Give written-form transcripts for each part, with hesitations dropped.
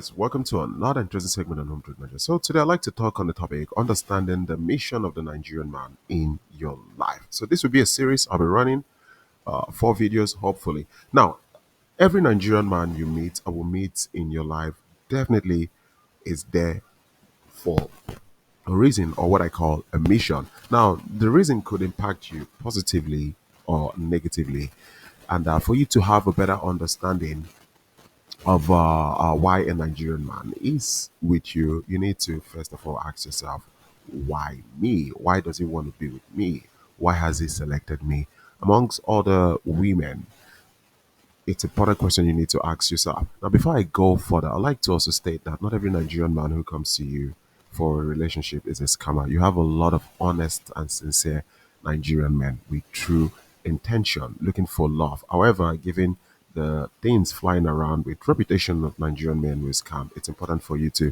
guys, welcome to another interesting segment on Home Treatment. So today I'd like to talk on the topic understanding the mission of the Nigerian man in your life. So this will be a series I'll be running, 4 videos hopefully. Now, every Nigerian man you meet or will meet in your life definitely is there for a reason or what I call a mission. Now, the reason could impact you positively or negatively, and for you to have a better understanding of why a Nigerian man is with you, you need to first of all ask yourself, why me? Why does he want to be with me? Why has he selected me? Amongst other women, it's a important question you need to ask yourself. Now, before I go further, I'd like to also state that not every Nigerian man who comes to you for a relationship is a scammer. You have a lot of honest and sincere Nigerian men with true intention, looking for love. However, given the things flying around with reputation of Nigerian men who scam, it's important for you to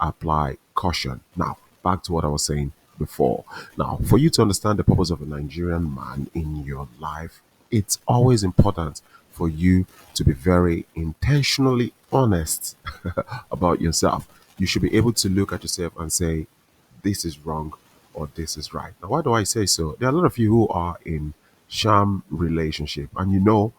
apply caution. Now, back to what I was saying before. Now, for you to understand the purpose of a Nigerian man in your life, it's always important for you to be very intentionally honest about yourself. You should be able to look at yourself and say, this is wrong or this is right. Now, why do I say so? There are a lot of you who are in sham relationship, and you know,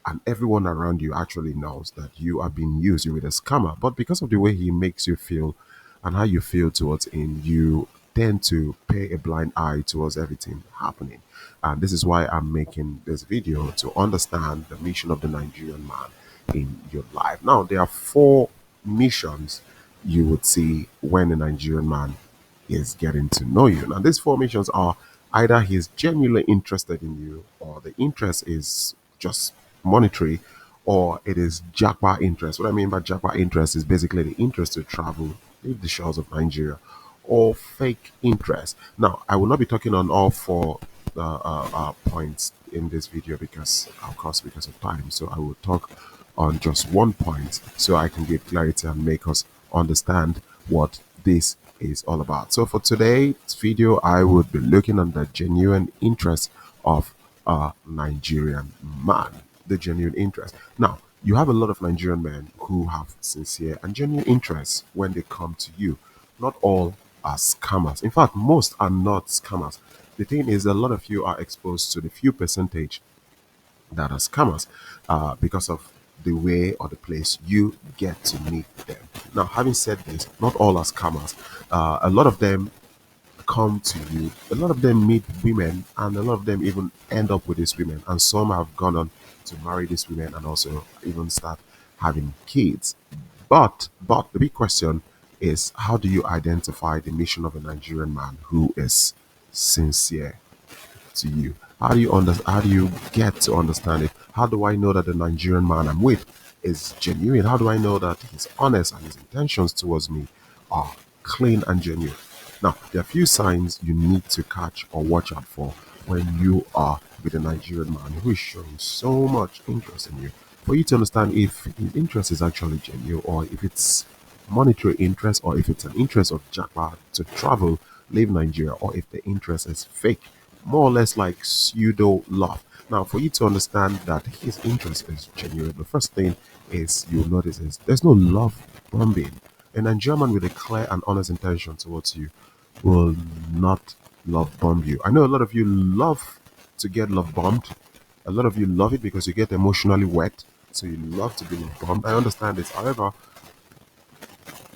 and everyone around you actually knows that you are being used, you're with a scammer. But because of the way he makes you feel and how you feel towards him, you tend to pay a blind eye towards everything happening. And this is why I'm making this video to understand the mission of the Nigerian man in your life. Now, there are 4 missions you would see when a Nigerian man is getting to know you. Now, these 4 missions are either he's genuinely interested in you, or the interest is just monetary, or it is Japa interest. What I mean by Japa interest is basically the interest to travel, leave the shores of Nigeria, or fake interest. Now, I will not be talking on all 4 points in this video because, of course, because of time. So I will talk on just one point so I can give clarity and make us understand what this is all about. So for today's video, I would be looking at the genuine interest of a Nigerian man. The genuine interest. Now, you have a lot of Nigerian men who have sincere and genuine interests when they come to you. Not all are scammers. In fact, most are not scammers. The thing is, a lot of you are exposed to the few percentage that are scammers because of the way or the place you get to meet them. Now, having said this, not all are scammers. A lot of them come to you. A lot of them meet women, and a lot of them even end up with these women. And some have gone on to marry these women and also even start having kids. But the big question is, how do you identify the mission of a Nigerian man who is sincere to you? How do you get to understand it? How do I know that the Nigerian man I'm with is genuine? How do I know that he's honest and his intentions towards me are clean and genuine? Now, there are a few signs you need to catch or watch out for when you are with a Nigerian man who is showing so much interest in you. For you to understand if his interest is actually genuine, or if it's monetary interest, or if it's an interest of Jackpot to travel, leave Nigeria, or if the interest is fake, more or less like pseudo love. Now, for you to understand that his interest is genuine, the first thing is you'll notice is there's no love bombing. A Nigerian man with a clear and honest intention towards you will not love bomb you. I know a lot of you love to get love bombed. A lot of you love it because you get emotionally wet. So you love to be love bombed. I understand this. However,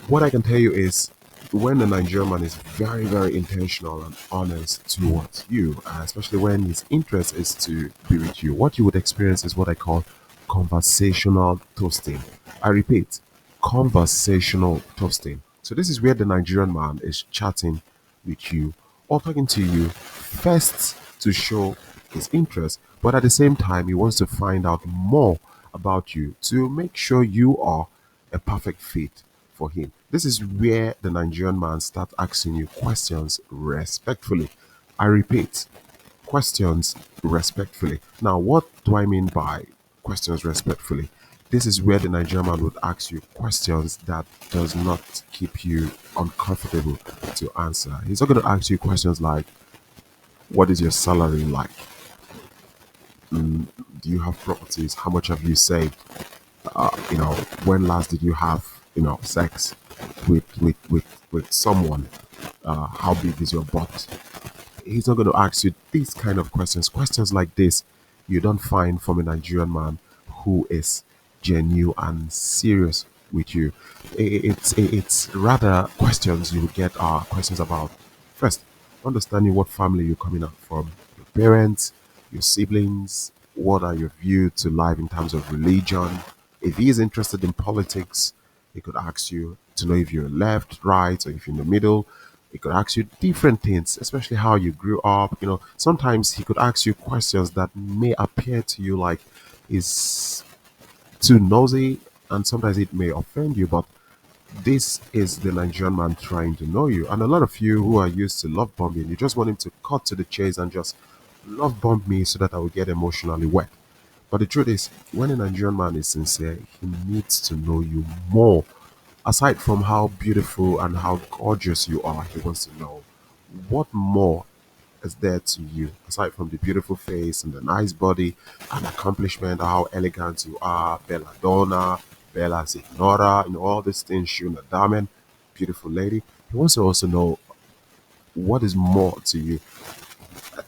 what I can tell you is when a Nigerian man is very, very intentional and honest towards you, especially when his interest is to be with you, what you would experience is what I call conversational toasting. I repeat, conversational toasting. So this is where the Nigerian man is chatting with you or talking to you first to show his interest, but at the same time he wants to find out more about you to make sure you are a perfect fit for him. This is where the Nigerian man starts asking you questions respectfully. I repeat, questions respectfully. Now, what do I mean by questions respectfully? This is where the Nigerian man would ask you questions that does not keep you uncomfortable to answer. He's not going to ask you questions like, what is your salary like? Do you have properties? How much have you saved? When last did you have sex with someone. How big is your butt? He's not going to ask you these kind of questions. Questions like this, you don't find from a Nigerian man who is genuine and serious with you. It's rather questions you would get are questions about first understanding what family you're coming up from, your parents, your siblings, what are your view to life in terms of religion. If he is interested in politics, he could ask you to know if you're left, right, or if you're in the middle. He could ask you different things, especially how you grew up. Sometimes he could ask you questions that may appear to you like is too nosy, and sometimes it may offend you, but this is the Nigerian man trying to know you. And a lot of you who are used to love bombing, you just want him to cut to the chase and just love bomb me so that I will get emotionally wet. But the truth is, when a Nigerian man is sincere, he needs to know you more. Aside from how beautiful and how gorgeous you are, he wants to know what more is there to you aside from the beautiful face and the nice body and accomplishment, how elegant you are, bella donna, bella signora, all these things, Shuna Damen, beautiful lady. He wants to also know what is more to you.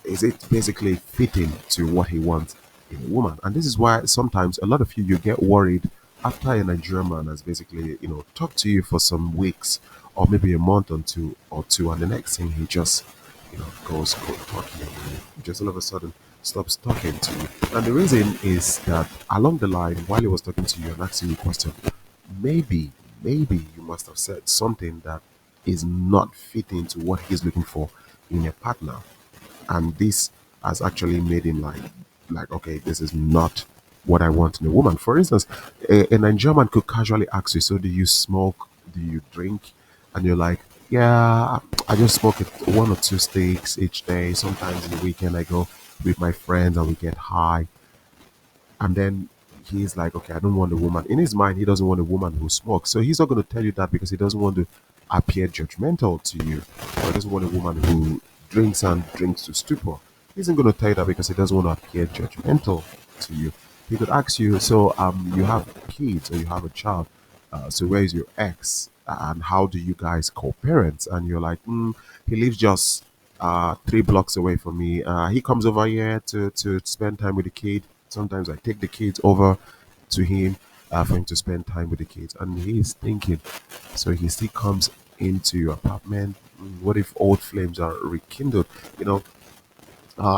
Is it basically fitting to what he wants in a woman? And this is why sometimes a lot of you get worried after a Nigerian man has basically, talked to you for some weeks or maybe a month or two, and the next thing he just, goes cold talking and just all of a sudden stops talking to you. And the reason is that along the line, while he was talking to you and asking you a question, maybe, maybe you must have said something that is not fitting to what he's looking for in a partner, and this has actually made him like okay, this is not what I want in a woman. For instance, a Nigerian man could casually ask you, so do you smoke, do you drink? And you're like, yeah, I just smoke it one or two sticks each day. Sometimes in the weekend I go with my friends and we get high. And then he's like, okay, I don't want a woman. In his mind, he doesn't want a woman who smokes. So he's not going to tell you that because he doesn't want to appear judgmental to you. Or he doesn't want a woman who drinks and drinks to stupor. He isn't going to tell you that because he doesn't want to appear judgmental to you. He could ask you, so you have kids or you have a child. So where is your ex? And how do you guys co-parent? And you're like, he lives just 3 blocks away from me. He comes over here to spend time with the kid. Sometimes I take the kids over to him for him to spend time with the kids. And he's thinking, so he still comes into your apartment. What if old flames are rekindled? You know,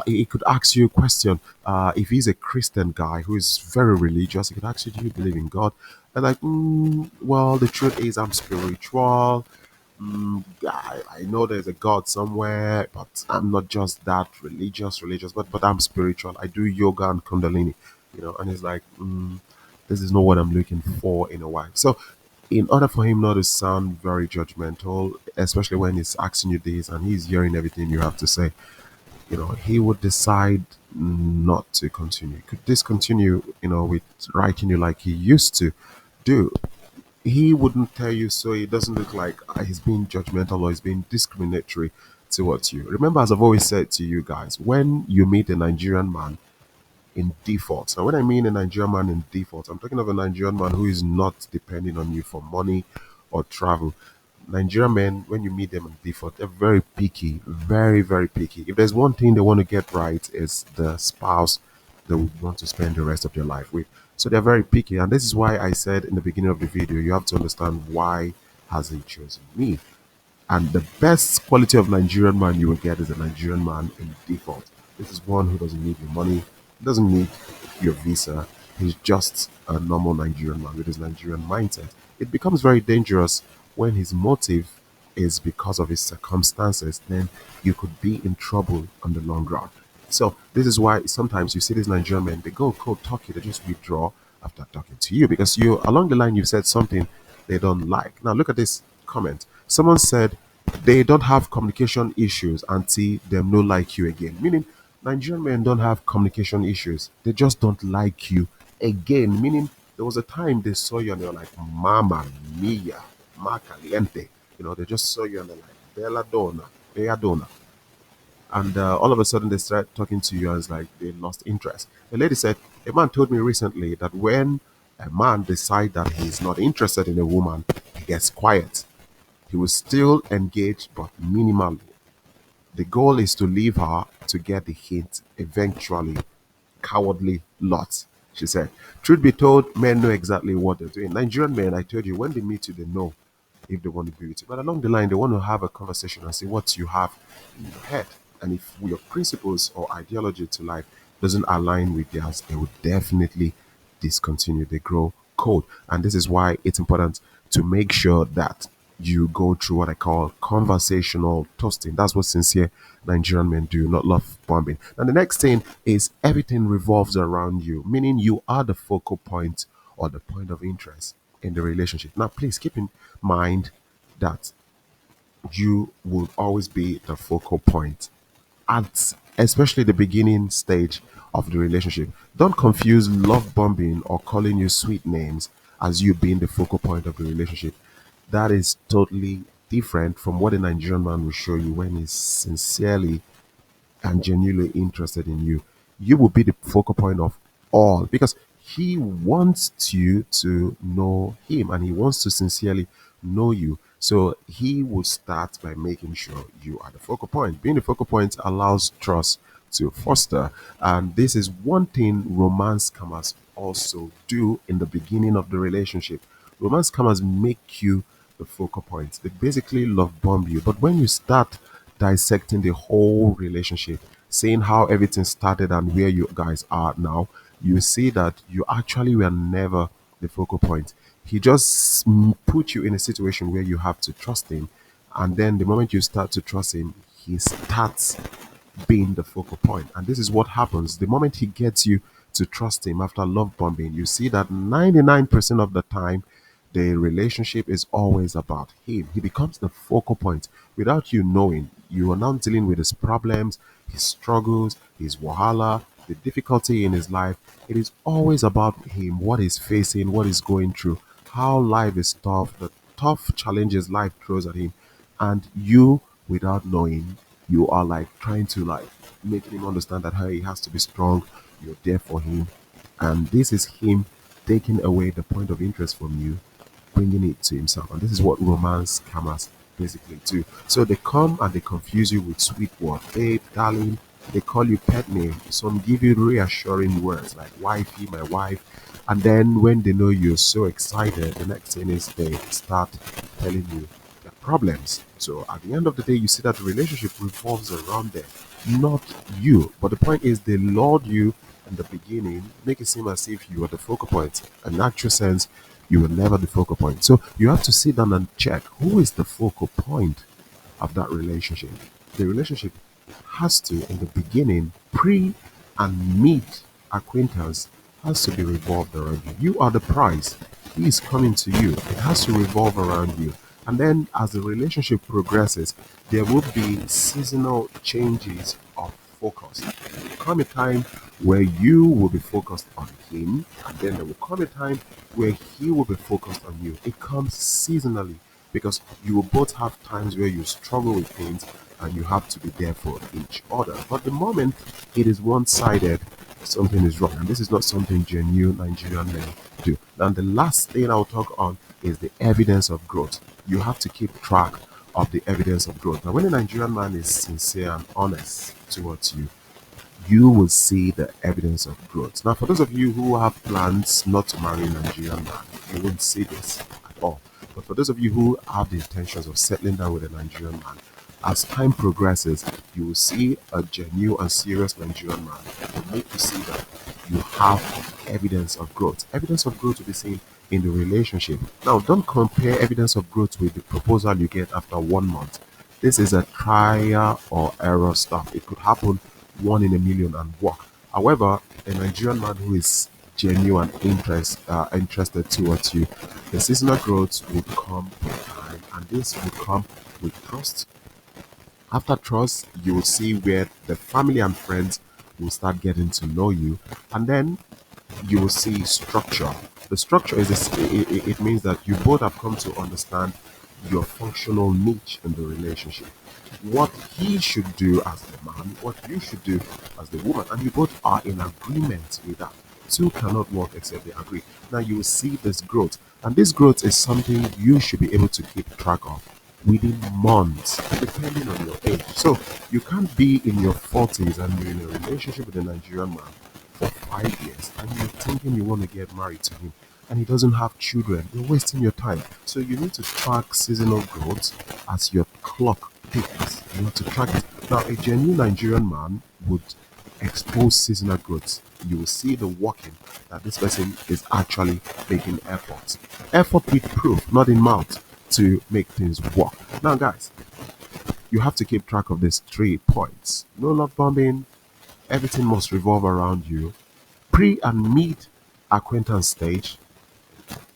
he could ask you a question. If he's a Christian guy who is very religious, he could ask you, do you believe in God? And like, well, the truth is I'm spiritual. I know there's a God somewhere, but I'm not just that religious, but I'm spiritual. I do yoga and Kundalini, and he's like, this is not what I'm looking for in a wife. So, in order for him not to sound very judgmental, especially when he's asking you this and he's hearing everything you have to say, he would decide not to continue. Could discontinue, with writing you like he used to do. He wouldn't tell you so it doesn't look like he's being judgmental or he's being discriminatory towards you. Remember, as I've always said to you guys, when you meet a Nigerian man in default. Now, when I mean a Nigerian man in default, I'm talking of a Nigerian man who is not depending on you for money or travel. Nigerian men, when you meet them in default, they're very picky, very, very picky. If there's one thing they want to get right, is the spouse they would want to spend the rest of their life with. So they're very picky, and this is why I said in the beginning of the video, you have to understand why has he chosen me. And the best quality of Nigerian man you will get is a Nigerian man in default. This is one who doesn't need your money, doesn't need your visa. He's just a normal Nigerian man with his Nigerian mindset. It becomes very dangerous when his motive is because of his circumstances. Then you could be in trouble on the long run. So this is why sometimes you see these Nigerian men, they go cold turkey, they just withdraw after talking to you because you along the line you've said something they don't like. Now look at this comment. Someone said they don't have communication issues until them no like you again. Meaning Nigerian men don't have communication issues. They just don't like you again. Meaning there was a time they saw you and they were like, Mama mia, ma caliente. They just saw you and they're like, Bella Donna, Bella Donna. And all of a sudden they start talking to you and it's like they lost interest. The lady said, a man told me recently that when A man decide that he's not interested in a woman, he gets quiet. He will still engage but minimally. The goal is to leave her to get the hint eventually. Cowardly lot, she said. Truth be told, men know exactly what they're doing. Nigerian men, I told you, when they meet you, they know if they want to be with you. But along the line, they want to have a conversation and see what you have in your head. And if your principles or ideology to life doesn't align with theirs, they will definitely discontinue. They grow cold. And this is why it's important to make sure that you go through what I call conversational toasting. That's what sincere Nigerian men do, not love bombing. And the next thing is everything revolves around you, meaning you are the focal point or the point of interest in the relationship. Now, please keep in mind that you will always be the focal point at especially the beginning stage of the relationship. Don't confuse love bombing or calling you sweet names as you being the focal point of the relationship. That is totally different from what a Nigerian man will show you when he's sincerely and genuinely interested in you. You will be the focal point of all because he wants you to know him and he wants to sincerely know you. So he will start by making sure you are the focal point. Being the focal point allows trust to foster. And this is one thing romance scammers also do in the beginning of the relationship. Romance scammers make you the focal point. They basically love bomb you. But when you start dissecting the whole relationship, seeing how everything started and where you guys are now, you see that you actually were never the focal point. He just put you in a situation where you have to trust him. And then the moment you start to trust him, he starts being the focal point. And this is what happens. The moment he gets you to trust him after love bombing, you see that 99% of the time, the relationship is always about him. He becomes the focal point without you knowing. You are now dealing with his problems, his struggles, his wahala, the difficulty in his life. It is always about him, what he's facing, what he's going through, how life is tough, the tough challenges life throws at him. And you, without knowing, you are like trying to like make him understand that hey, he has to be strong, you're there for him. And this is him taking away the point of interest from you, bringing it to himself. And this is what romance scammers basically do. So they come and they confuse you with sweet words, babe, darling. They call you pet name. Some give you reassuring words like wifey, my wife. And then when they know you're so excited, the next thing is they start telling you their problems. So at the end of the day, you see that the relationship revolves around them, not you. But the point is, they lured you in the beginning, make it seem as if you are the focal point. In actual sense, you were never the focal point. So you have to sit down and check who is the focal point of that relationship. The relationship has to, in the beginning, pre and mid acquaintance, has to be revolved around you. You are the prize. He is coming to you. It has to revolve around you. And then as the relationship progresses, there will be seasonal changes of focus. There will come a time where you will be focused on him, and then there will come a time where he will be focused on you. It comes seasonally because you will both have times where you struggle with things and you have to be there for each other. But the moment it is one sided, something is wrong. And this is not something genuine Nigerian men do. And the last thing I'll talk on is the evidence of growth. You have to keep track of the evidence of growth. Now, when a Nigerian man is sincere and honest towards you, you will see the evidence of growth. Now, for those of you who have plans not to marry a Nigerian man, you won't see this at all. But for those of you who have the intentions of settling down with a Nigerian man, as time progresses, you will see a genuine and serious Nigerian man. It will make you see that you have evidence of growth. Evidence of growth will be seen in the relationship. Now, don't compare evidence of growth with the proposal you get after 1 month. This is a trial or error stuff. It could happen one in a million and work. However, a Nigerian man who is genuine interested towards you, the seasonal growth will come with time, and this will come with trust. After trust, you will see where the family and friends will start getting to know you, and then you will see structure. The structure is this, it means that you both have come to understand your functional niche in the relationship. What he should do as the man, what you should do as the woman, and you both are in agreement with that. Two cannot work except they agree. Now you will see this growth, and this growth is something you should be able to keep track of within months, depending on your age. So you can't be in your 40s and you're in a relationship with a Nigerian man for 5 years and you're thinking you want to get married to him and he doesn't have children. You're wasting your time. So you need to track seasonal growth as your clock ticks. You have to track it. Now, a genuine Nigerian man would expose seasonal growth. You will see the working that this person is actually making efforts. Effort with proof, not in mouth, to make things work. Now, guys, you have to keep track of these 3 points. No love bombing. Everything must revolve around you. Pre and mid acquaintance stage,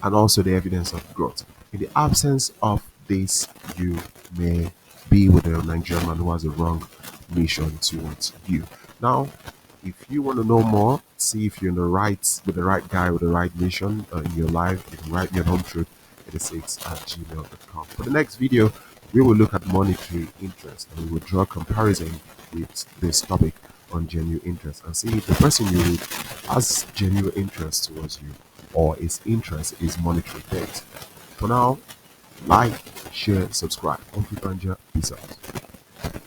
and also the evidence of growth. In the absence of this, you may be with a Nigerian man who has a wrong mission towards you. Now, if you want to know more, see if you're in the right with the right guy with the right mission in your life, you can write me on hometruth86@gmail.com. For the next video, we will look at monetary interest and we will draw a comparison with this topic on genuine interest and see if the person you with has genuine interest towards you or his interest is monetary based. For now, like, share, subscribe. Uncle Banja, peace out.